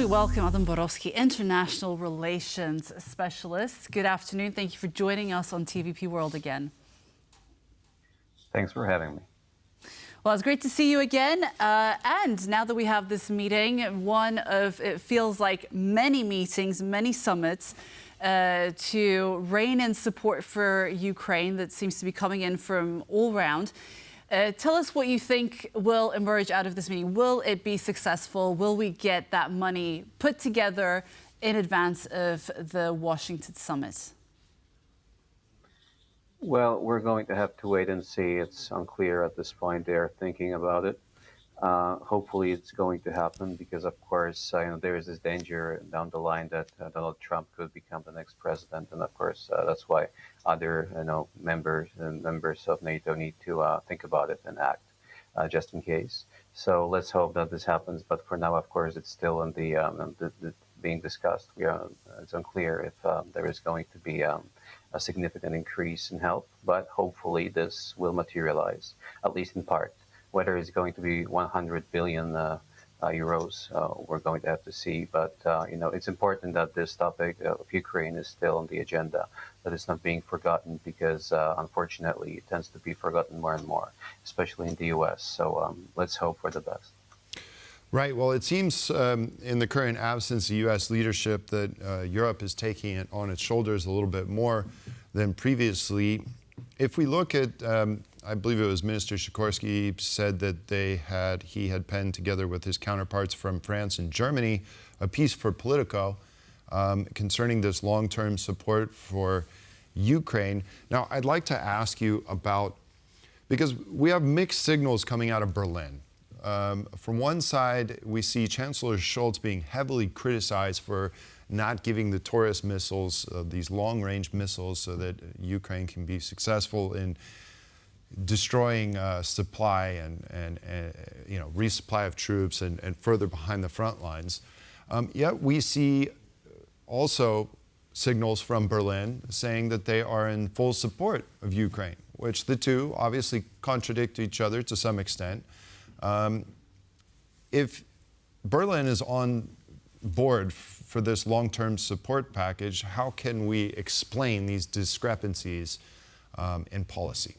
we welcome Adam Borowski, International Relations Specialist. Good afternoon. Thank you for joining us on TVP World again. Thanks for having me. Well, it's great to see you again. And now that we have this meeting, it feels like many meetings, many summits to rein in support for Ukraine that seems to be coming in from all around. Tell us what you think will emerge out of this meeting. Will it be successful? Will we get that money put together in advance of the Washington summit? Well, we're going to have to wait and see. It's unclear at this point. They're thinking about it. Hopefully it's going to happen because, of course, there is this danger down the line that Donald Trump could become the next president. And, of course, that's why other members of NATO need to think about it and act just in case. So let's hope that this happens. But for now, of course, it's still in the being discussed. It's unclear if there is going to be a significant increase in help. But hopefully this will materialize, at least in part. Whether it's going to be 100 billion euros, we're going to have to see. But, it's important that this topic of Ukraine is still on the agenda, that it's not being forgotten because, unfortunately, it tends to be forgotten more and more, especially in the U.S. So let's hope for the best. Right. Well, it seems in the current absence of U.S. leadership that Europe is taking it on its shoulders a little bit more than previously. If we look at I believe it was Minister Sikorski said that he had penned together with his counterparts from France and Germany a piece for Politico concerning this long-term support for Ukraine. Now, I'd like to ask you about, because we have mixed signals coming out of Berlin. From one side, we see Chancellor Scholz being heavily criticized for not giving the Taurus missiles, these long-range missiles, so that Ukraine can be successful in destroying supply and resupply of troops and further behind the front lines. Yet we see also signals from Berlin saying that they are in full support of Ukraine, which the two obviously contradict each other to some extent. If Berlin is on board for this long-term support package, how can we explain these discrepancies in policy?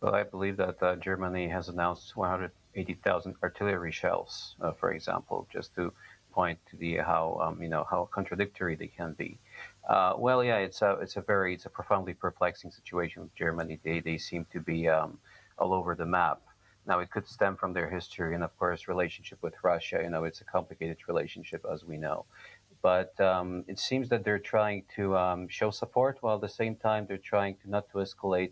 Well, I believe that Germany has announced 180,000 artillery shells, for example, just to point to how contradictory they can be. Well, yeah, it's a profoundly perplexing situation with Germany. They seem to be all over the map. Now, it could stem from their history and, of course, relationship with Russia. It's a complicated relationship, as we know. But it seems that they're trying to show support, while at the same time they're trying not to escalate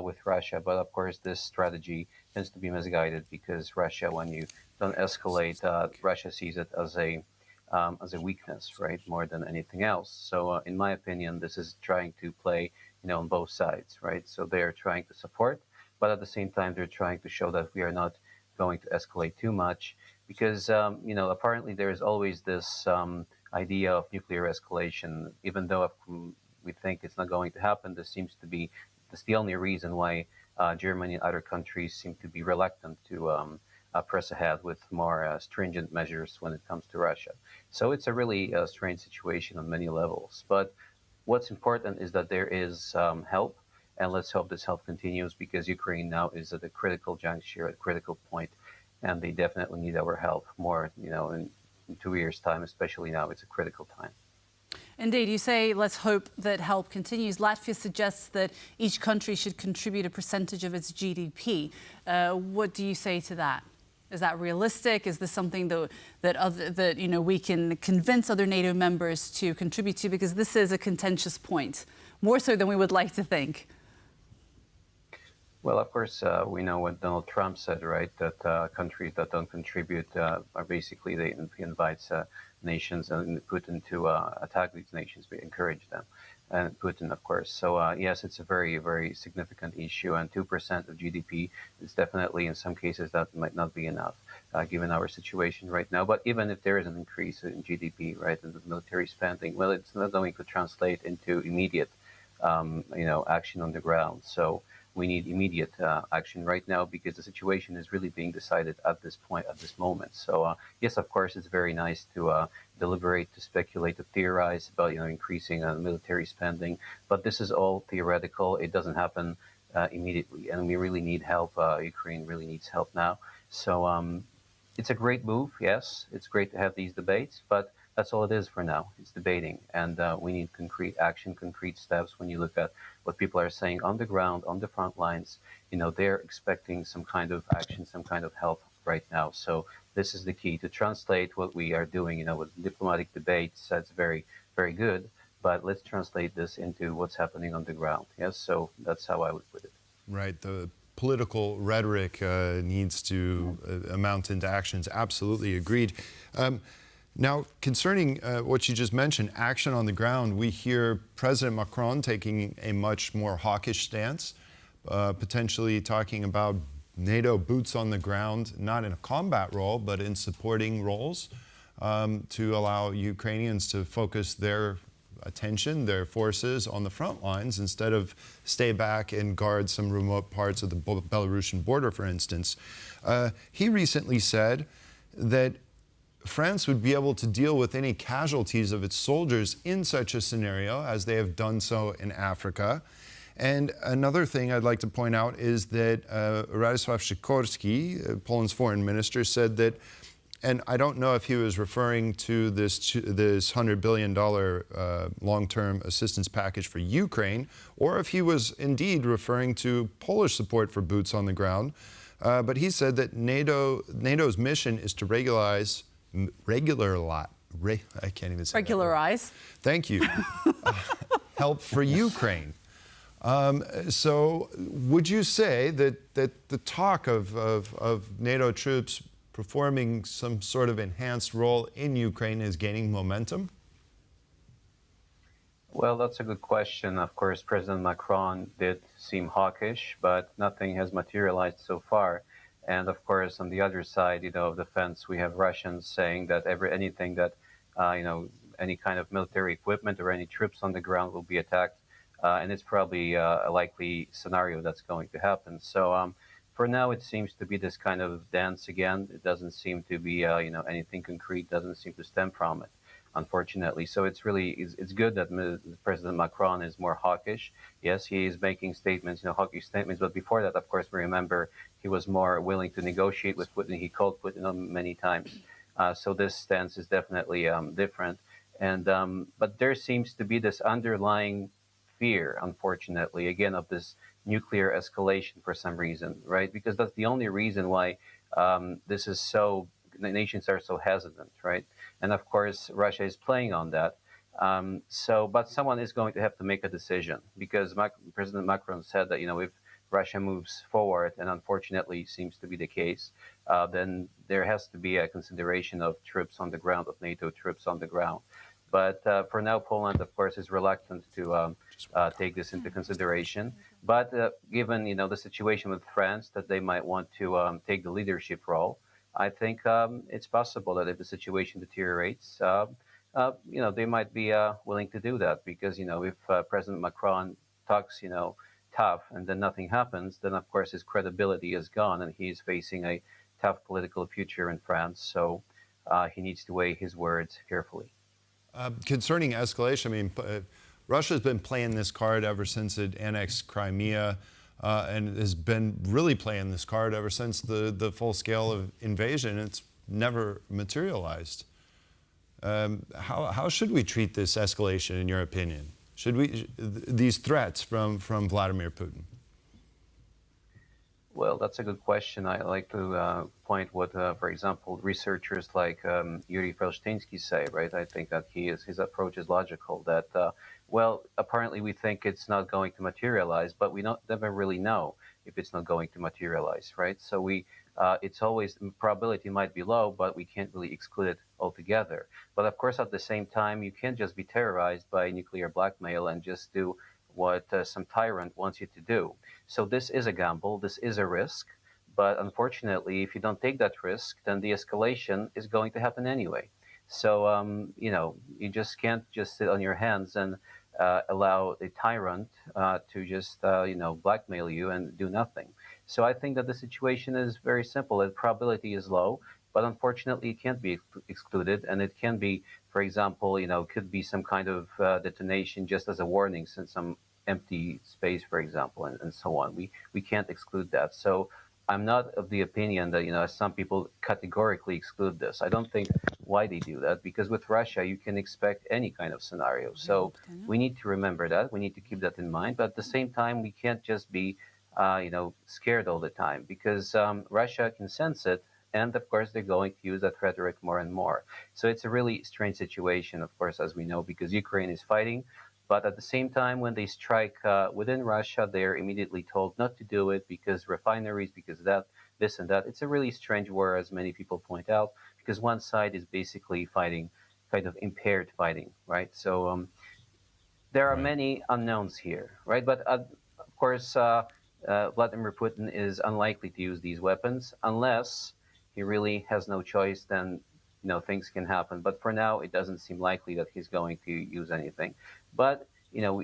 with Russia. But, of course, this strategy tends to be misguided because Russia, when you don't escalate, Russia sees it as a weakness, right, more than anything else. So, in my opinion, this is trying to play, on both sides, right? So they're trying to support, but at the same time, they're trying to show that we are not going to escalate too much because, apparently there is always this idea of nuclear escalation, even though we think it's not going to happen. That's the only reason why Germany and other countries seem to be reluctant to press ahead with more stringent measures when it comes to Russia. So it's a really strange situation on many levels. But what's important is that there is help. And let's hope this help continues because Ukraine now is at a critical juncture, at a critical point, and they definitely need our help more, in 2 years' time, especially now. It's a critical time. Indeed, you say let's hope that help continues. Latvia suggests that each country should contribute a percentage of its GDP. What do you say to that? Is that realistic? Is this something that we can convince other NATO members to contribute to? Because this is a contentious point, more so than we would like to think. Well, of course, we know what Donald Trump said, right? That countries that don't contribute are basically, he invites nations and Putin to attack these nations. We encourage them. And Putin, of course. So, yes, it's a very, very significant issue. And 2% of GDP is definitely, in some cases, that might not be enough, given our situation right now. But even if there is an increase in GDP, right, in the military spending, well, it's not going to translate into immediate, action on the ground. So we need immediate action right now because the situation is really being decided at this point, at this moment. So yes, of course, it's very nice to deliberate, to speculate, to theorize about increasing military spending, but this is all theoretical. It doesn't happen immediately, and we really need help. Ukraine really needs help now. So it's a great move. Yes, it's great to have these debates, but that's all it is for now. It's debating, and we need concrete action, concrete steps. When you look at what people are saying on the ground, on the front lines, they're expecting some kind of action, some kind of help right now. So this is the key to translate what we are doing. With diplomatic debates, that's very, very good. But let's translate this into what's happening on the ground. Yes, so that's how I would put it. Right. The political rhetoric needs to amount into actions. Absolutely agreed. Now, concerning what you just mentioned, action on the ground, we hear President Macron taking a much more hawkish stance, potentially talking about NATO boots on the ground, not in a combat role, but in supporting roles to allow Ukrainians to focus their attention, their forces on the front lines instead of stay back and guard some remote parts of the Belarusian border, for instance. He recently said that France would be able to deal with any casualties of its soldiers in such a scenario as they have done so in Africa. And another thing I'd like to point out is that Radosław Sikorski, Poland's foreign minister, said that, and I don't know if he was referring to this $100 billion long-term assistance package for Ukraine, or if he was indeed referring to Polish support for boots on the ground. But he said that NATO's mission is to regularize. I can't even say Regularize. Thank you. Help for Ukraine. So would you say that the talk of NATO troops performing some sort of enhanced role in Ukraine is gaining momentum? Well, that's a good question. Of course, President Macron did seem hawkish, but nothing has materialized so far. And of course, on the other side, of the fence, we have Russians saying that anything that, any kind of military equipment or any troops on the ground will be attacked. And it's probably a likely scenario that's going to happen. So for now, it seems to be this kind of dance again. It doesn't seem to be, anything concrete, doesn't seem to stem from it, unfortunately. So it's good that President Macron is more hawkish. Yes, he is making statements, hawkish statements. But before that, of course, we remember he was more willing to negotiate with Putin. He called Putin many times. So this stance is definitely different. And but there seems to be this underlying fear, unfortunately, again, of this nuclear escalation for some reason, right? Because that's the only reason why this is the nations are so hesitant, right? And of course, Russia is playing on that. But someone is going to have to make a decision because President Macron said that, if Russia moves forward, and unfortunately seems to be the case, then there has to be a consideration of troops on the ground, of NATO troops on the ground. But for now, Poland, of course, is reluctant to take this into consideration. But given, the situation with France, that they might want to take the leadership role, I think it's possible that if the situation deteriorates, they might be willing to do that. Because, if President Macron talks, tough, and then nothing happens, then, of course, his credibility is gone, and he's facing a tough political future in France. So he needs to weigh his words carefully. Concerning escalation, Russia's been playing this card ever since it annexed Crimea, and has been really playing this card ever since the full scale of invasion. It's never materialized. How should we treat this escalation, in your opinion? These threats from Vladimir Putin? Well, that's a good question. I like to point what, for example, researchers like Yuri Felshtinsky say, right? I think that his approach is logical, that, apparently we think it's not going to materialize, but we never really know if it's not going to materialize, right? So it's always, probability might be low, but we can't really exclude it altogether. But of course, at the same time, you can't just be terrorized by nuclear blackmail and just do what some tyrant wants you to do. So this is a gamble, this is a risk, but unfortunately, if you don't take that risk, then the escalation is going to happen anyway. So, you just can't just sit on your hands and allow a tyrant to just blackmail you and do nothing. So I think that the situation is very simple. The probability is low, but unfortunately it can't be excluded, and it can be, for example, could be some kind of detonation just as a warning, since some empty space, for example, and so on. We can't exclude that. So I'm not of the opinion that, as some people categorically exclude this. I don't think why they do that, because with Russia, you can expect any kind of scenario. So we need to remember that. We need to keep that in mind. But at the same time, we can't just be, scared all the time, because Russia can sense it. And of course, they're going to use that rhetoric more and more. So it's a really strange situation, of course, as we know, because Ukraine is fighting. But at the same time, when they strike within Russia, they're immediately told not to do it because refineries, because that, this and that. It's a really strange war, as many people point out, because one side is basically fighting, kind of impaired fighting, right? So there are many unknowns here, right? But of course, Vladimir Putin is unlikely to use these weapons unless he really has no choice. Then things can happen. But for now, it doesn't seem likely that he's going to use anything. But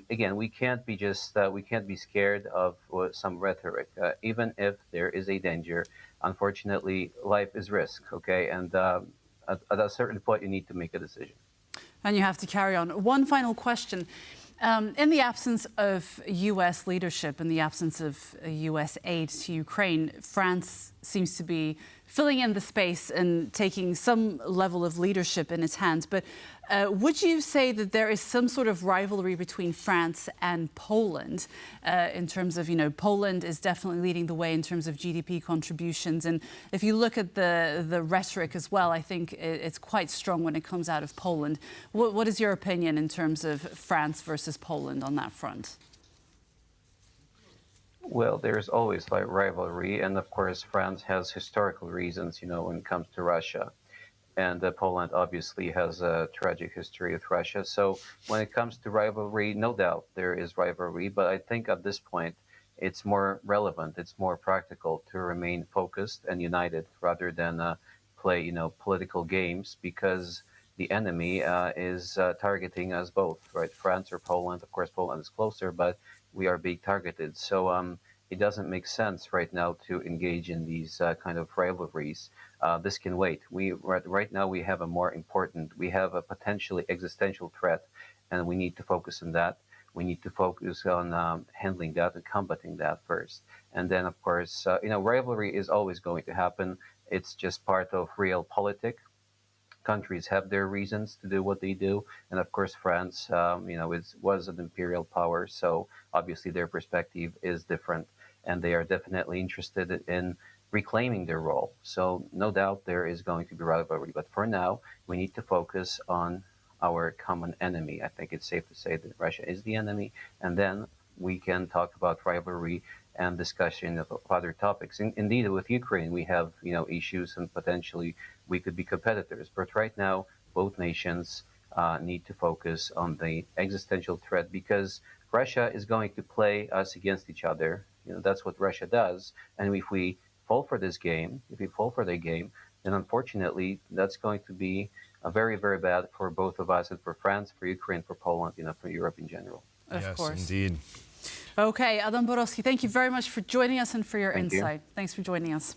again, we can't be just we can't be scared of some rhetoric, even if there is a danger. Unfortunately, life is risk. Okay, and at a certain point, you need to make a decision. And you have to carry on. One final question. In the absence of U.S. leadership, in the absence of U.S. aid to Ukraine, France seems to be filling in the space and taking some level of leadership in its hands. But would you say that there is some sort of rivalry between France and Poland in terms of, Poland is definitely leading the way in terms of GDP contributions. And if you look at the rhetoric as well, I think it's quite strong when it comes out of Poland. What is your opinion in terms of France versus Poland on that front? Well, there's always like rivalry, and of course, France has historical reasons, when it comes to Russia. And Poland obviously has a tragic history with Russia. So when it comes to rivalry, no doubt there is rivalry. But I think at this point, it's more relevant, it's more practical to remain focused and united rather than play, political games, because the enemy is targeting us both, right? France or Poland. Of course, Poland is closer, but we are being targeted. So it doesn't make sense right now to engage in these kind of rivalries. This can wait. Right now we have we have a potentially existential threat, and we need to focus on that. We need to focus on handling that and combating that first. And then, of course, rivalry is always going to happen. It's just part of real politics. Countries have their reasons to do what they do, and of course, France, was an imperial power, so obviously their perspective is different, and they are definitely interested in reclaiming their role. So no doubt there is going to be rivalry, but for now, we need to focus on our common enemy. I think it's safe to say that Russia is the enemy, and then we can talk about rivalry and discussion of other topics. Indeed, with Ukraine, we have issues, and potentially we could be competitors. But right now, both nations need to focus on the existential threat, because Russia is going to play us against each other. That's what Russia does. And if we fall for this game, if we fall for their game, then unfortunately, that's going to be very, very bad for both of us, and for France, for Ukraine, for Poland, for Europe in general. Of course. Indeed. Okay, Adam Borowski, thank you very much for joining us and for your insight. Thanks for joining us.